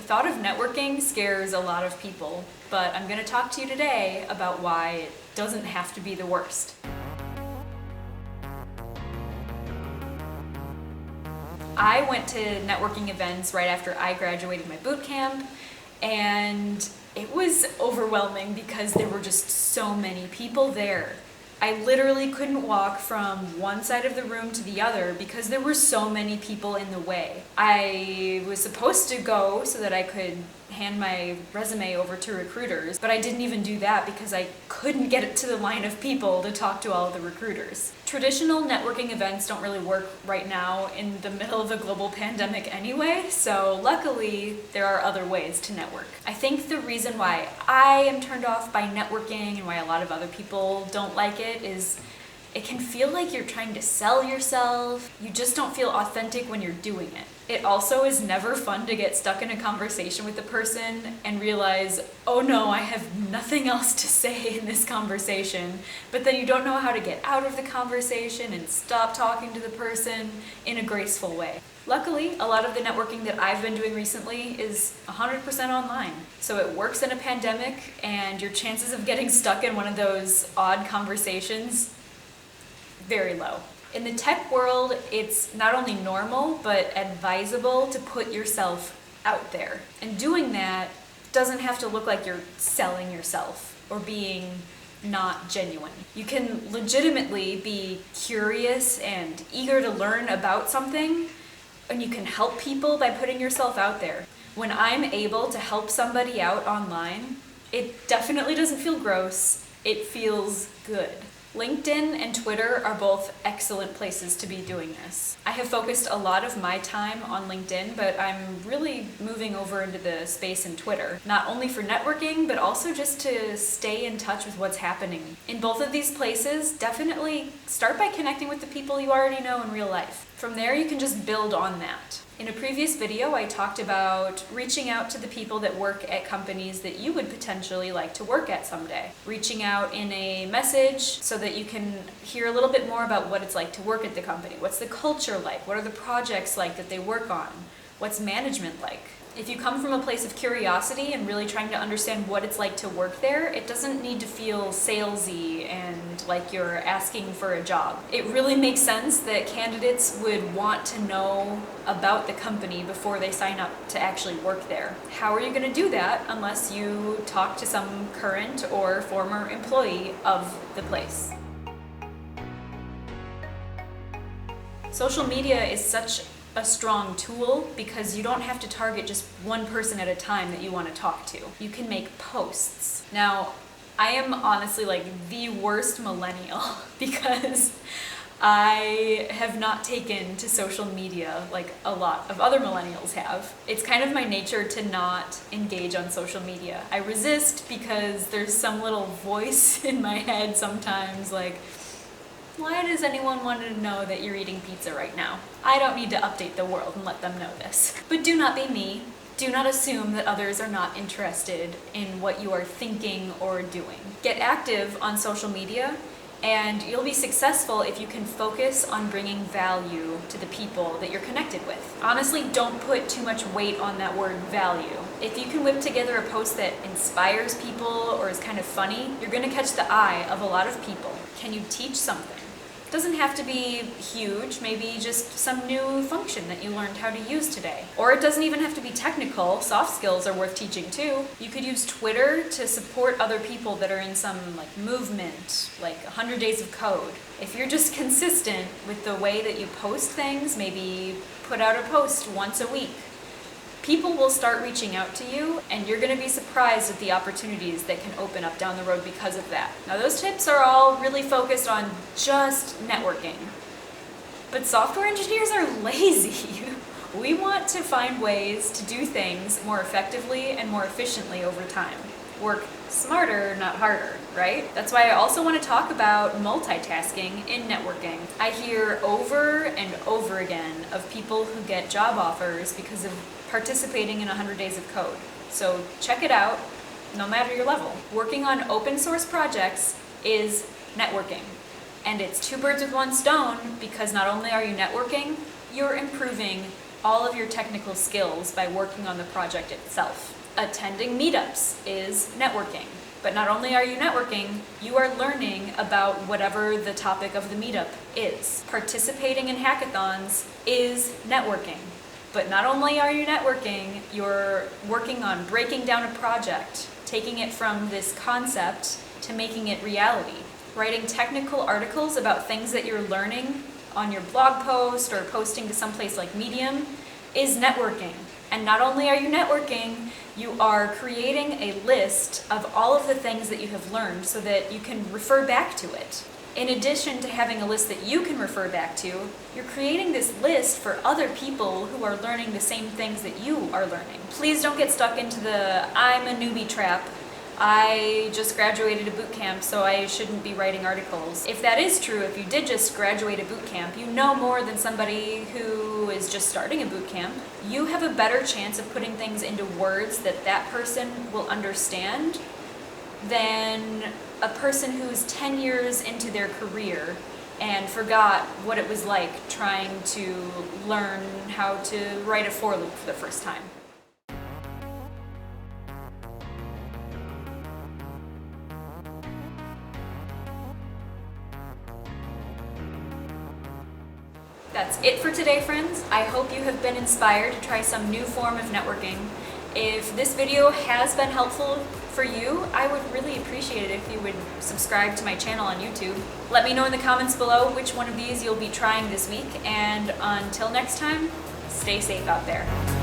thought of networking scares a lot of people, but I'm going to talk to you today about why it doesn't have to be the worst. I went to networking events right after I graduated my boot camp, and it was overwhelming because there were just so many people there. I literally couldn't walk from one side of the room to the other because there were so many people in the way. I was supposed to go so that I could hand my resume over to recruiters, but I didn't even do that because I couldn't get it to the line of people to talk to all of the recruiters. Traditional networking events don't really work right now in the middle of a global pandemic anyway, so luckily there are other ways to network. I think the reason why I am turned off by networking and why a lot of other people don't like it is it can feel like you're trying to sell yourself. You just don't feel authentic when you're doing it. It also is never fun to get stuck in a conversation with the person and realize, oh no, I have nothing else to say in this conversation, but then you don't know how to get out of the conversation and stop talking to the person in a graceful way. Luckily, a lot of the networking that I've been doing recently is 100% online. So it works in a pandemic, and your chances of getting stuck in one of those odd conversations, very low. In the tech world, it's not only normal, but advisable to put yourself out there. And doing that doesn't have to look like you're selling yourself or being not genuine. You can legitimately be curious and eager to learn about something, and you can help people by putting yourself out there. When I'm able to help somebody out online, it definitely doesn't feel gross, it feels good. LinkedIn and Twitter are both excellent places to be doing this. I have focused a lot of my time on LinkedIn, but I'm really moving over into the space in Twitter, not only for networking, but also just to stay in touch with what's happening. In both of these places, definitely start by connecting with the people you already know in real life. From there, you can just build on that. In a previous video, I talked about reaching out to the people that work at companies that you would potentially like to work at someday. Reaching out in a message so that you can hear a little bit more about what it's like to work at the company. What's the culture like? What are the projects like that they work on? What's management like? If you come from a place of curiosity and really trying to understand what it's like to work there, it doesn't need to feel salesy and like you're asking for a job. It really makes sense that candidates would want to know about the company before they sign up to actually work there. How are you going to do that unless you talk to some current or former employee of the place? Social media is such a strong tool because you don't have to target just one person at a time that you want to talk to. You can make posts. Now, I am honestly like the worst millennial because I have not taken to social media like a lot of other millennials have. It's kind of my nature to not engage on social media. I resist because there's some little voice in my head sometimes like, why does anyone want to know that you're eating pizza right now? I don't need to update the world and let them know this. But do not be me. Do not assume that others are not interested in what you are thinking or doing. Get active on social media, and you'll be successful if you can focus on bringing value to the people that you're connected with. Honestly, don't put too much weight on that word value. If you can whip together a post that inspires people or is kind of funny, you're going to catch the eye of a lot of people. Can you teach something? It doesn't have to be huge, maybe just some new function that you learned how to use today. Or it doesn't even have to be technical. Soft skills are worth teaching too. You could use Twitter to support other people that are in some like movement, like 100 Days of Code. If you're just consistent with the way that you post things, maybe put out a post once a week, people will start reaching out to you, and you're going to be surprised at the opportunities that can open up down the road because of that. Now, those tips are all really focused on just networking. But software engineers are lazy. We want to find ways to do things more effectively and more efficiently over time. Work smarter, not harder, right? That's why I also want to talk about multitasking in networking. I hear over and over again of people who get job offers because of participating in 100 Days of Code. So check it out, no matter your level. Working on open source projects is networking. And it's two birds with one stone because not only are you networking, you're improving all of your technical skills by working on the project itself. Attending meetups is networking. But not only are you networking, you are learning about whatever the topic of the meetup is. Participating in hackathons is networking. But not only are you networking, you're working on breaking down a project, taking it from this concept to making it reality. Writing technical articles about things that you're learning on your blog post or posting to someplace like Medium is networking. And not only are you networking, you are creating a list of all of the things that you have learned so that you can refer back to it. In addition to having a list that you can refer back to, you're creating this list for other people who are learning the same things that you are learning. Please don't get stuck into the I'm a newbie trap. I just graduated a boot camp, so I shouldn't be writing articles. If that is true, if you did just graduate a boot camp, you know more than somebody who is just starting a boot camp. You have a better chance of putting things into words that that person will understand than a person who's 10 years into their career and forgot what it was like trying to learn how to write a for loop for the first time. That's it for today, friends. I hope you have been inspired to try some new form of networking. If this video has been helpful for you, I would really appreciate it if you would subscribe to my channel on YouTube. Let me know in the comments below which one of these you'll be trying this week, and until next time, stay safe out there.